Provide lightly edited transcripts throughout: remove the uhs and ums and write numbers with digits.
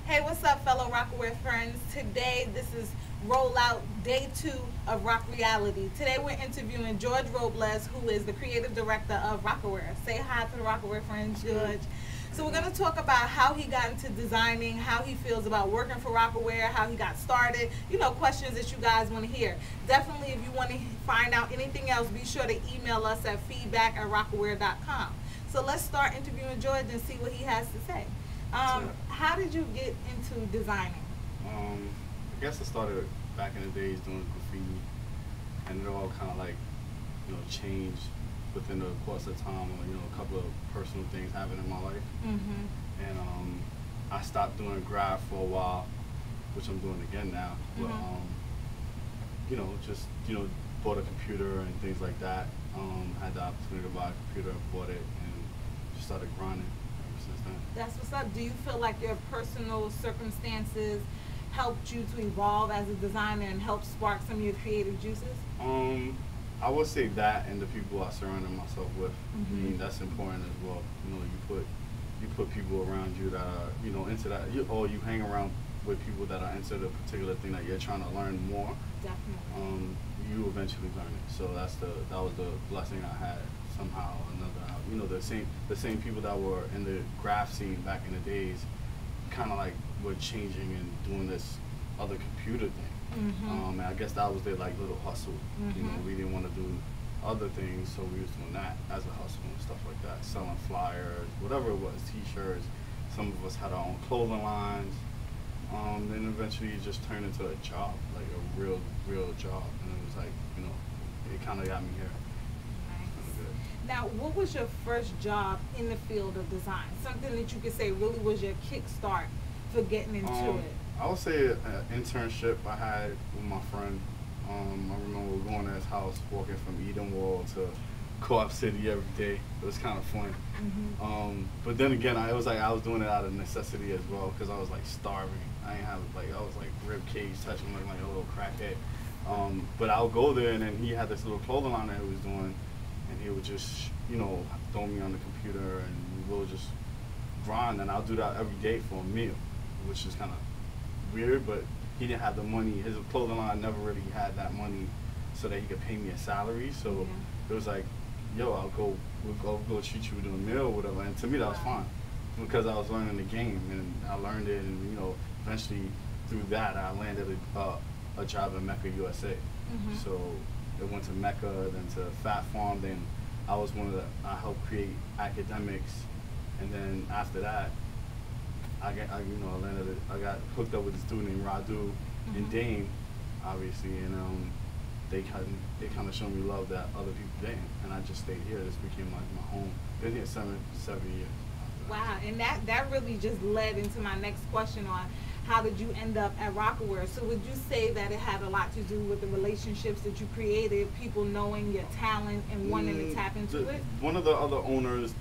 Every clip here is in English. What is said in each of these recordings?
Hey, what's up, fellow Rocawear friends? Today, this is rollout day 2 of Rock Reality. Today, we're interviewing George Robles, who is the creative director of Rocawear. Say hi to the Rocawear friends, George. So we're going to talk about how he got into designing, how he feels about working for Rocawear, how he got started, questions that you guys want to hear. Definitely, if you want to find out anything else, be sure to email us at feedback@rocawear.com. So let's start interviewing George and see what he has to say. How did you get into designing? I guess I started back in the days doing graffiti, and it all kind of changed within the course of time, or a couple of personal things happened in my life. And I stopped doing graph for a while, which I'm doing again now. But just bought a computer and things like that. Had the opportunity to buy a computer, bought it, and just started grinding ever since then. That's what's up. Do you feel like your personal circumstances helped you to evolve as a designer and help spark some of your creative juices? I would say that, and the people I surrounded myself with. I mean, that's important as well. You put people around you that are into that, or you hang around with people that are into the particular thing that you're trying to learn more. Definitely. You eventually learn it. So that was the blessing I had somehow or another. The same people that were in the graph scene back in the days, kind of were changing and doing this other computer thing. And I guess that was their little hustle. We didn't want to do other things, so we was doing that as a hustle and stuff like that, selling flyers, whatever it was, T-shirts. Some of us had our own clothing lines. Then eventually it just turned into a job, like a real job, and it was it kind of got me here. Nice. Now, what was your first job in the field of design? Something that you could say really was your kickstart for getting into it? I would say an internship I had with my friend. I remember going to his house, walking from Edenwald to Co-op City every day. It was kind of fun. But then again, I was doing it out of necessity as well, because I was starving. I didn't have I was rib cage touching like a little crackhead. But I would go there, and then he had this little clothing line that he was doing, and he would just throw me on the computer, and we would just grind, and I'll do that every day for a meal, which is kind of weird, but he didn't have the money. His clothing line never really had that money so that he could pay me a salary. So it was yo, we'll go treat you with a meal or whatever. And to me, that was fine, because I was learning the game, and I learned it, and eventually through that, I landed a job in Mecca, USA. So it went to Mecca, then to Fat Farm, then I helped create academics, and then after that, I got hooked up with a student named Radu in Dane, obviously, and they kind of showed me love that other people didn't, and I just stayed here. This became my home. Been here seven years. Wow, and that really just led into my next question on how did you end up at Rocawear. So would you say that it had a lot to do with the relationships that you created, people knowing your talent and wanting to tap into it? One of the other owners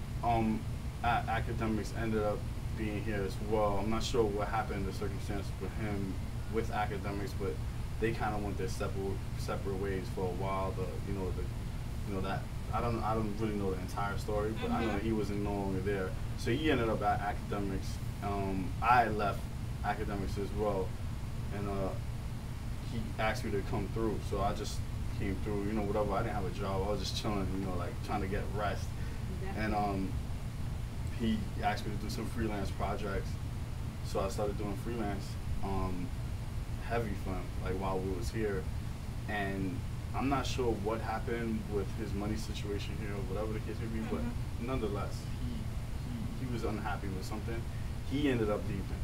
at Academics ended up being here as well. I'm not sure what happened, the circumstance with him with Academics, but they kind of went their separate ways for a while. That I don't really know the entire story, but I know that he wasn't no longer there. So he ended up at Academics. I left Academics as well, and he asked me to come through. So I just came through. Whatever. I didn't have a job. I was just chilling. Trying to get rest. And he asked me to do some freelance projects, so I started doing freelance, heavy film, while we was here. And I'm not sure what happened with his money situation here, or whatever the case may be, but nonetheless, he was unhappy with something. He ended up leaving,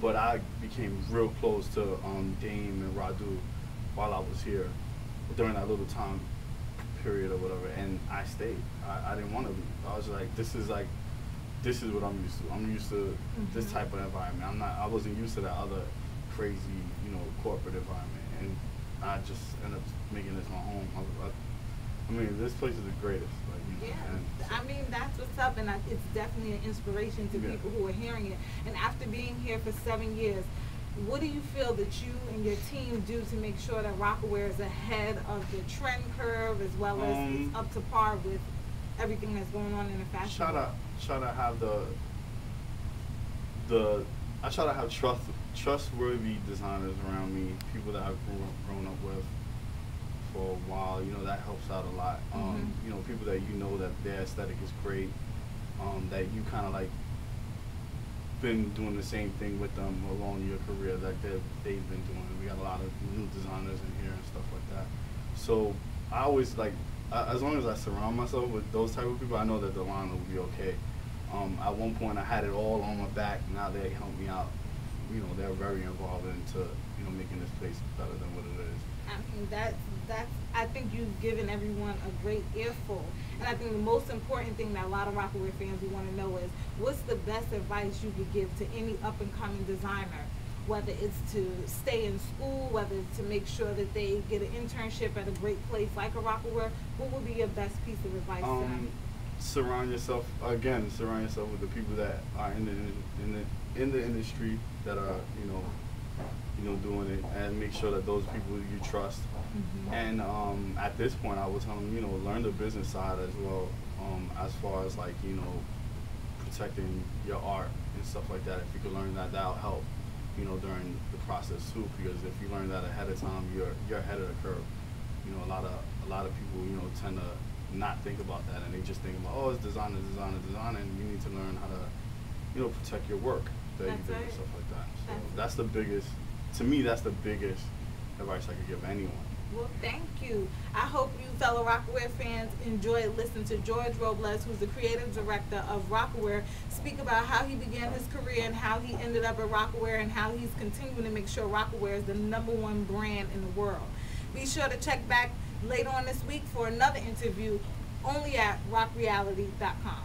but I became real close to Dame and Radu while I was here during that little time period or whatever, and I stayed. I didn't want to leave. I was this is what I'm used to. I'm used to this type of environment. I wasn't used to that other crazy, corporate environment, and I just ended up making this my home. I mean, this place is the greatest. I mean, that's what's up, and it's definitely an inspiration to people who are hearing it. And after being here for 7 years, what do you feel that you and your team do to make sure that Rocawear is ahead of the trend curve, as well as it's up to par with everything that's going on in the fashion world? Try to have the I try to have trustworthy designers around me, people that I've grown up with for a while. You know, that helps out a lot. You know, people that you know that their aesthetic is great, that you kind of like been doing the same thing with them along your career that they've been doing. We got a lot of new designers in here and stuff like that. So I always like, as long as I surround myself with those type of people, I know that the line will be okay. At one point I had it all on my back. Now they help me out. You know, they're very involved into, you know, making this place better than what it is. I mean, that's I think you've given everyone a great earful. And I think the most important thing that a lot of Rocawear fans would want to know is, what's the best advice you could give to any up-and-coming designer? Whether it's to stay in school, whether it's to make sure that they get an internship at a great place like a Rocawear, what would be your best piece of advice to them? Surround yourself with the people that are in the industry, that are, you know, doing it, and make sure that those people you trust. And at this point, I would tell them, you know, learn the business side as well, as far as like, you know, protecting your art and stuff like that. If you could learn that, that'll help, you know, during the process too. Because if you learn that ahead of time, you're ahead of the curve. You know, a lot of people, you know, tend to not think about that, and they just think about, oh, it's design, and you need to learn how to, you know, protect your work that you do and stuff like that. So that's the biggest, to me, that's the biggest advice I could give anyone. Well, thank you. I hope you fellow Rocawear fans enjoyed listening to George Robles, who's the creative director of Rocawear, speak about how he began his career and how he ended up at Rocawear, and how he's continuing to make sure Rocawear is the #1 brand in the world. Be sure to check back later on this week for another interview only at rockreality.com.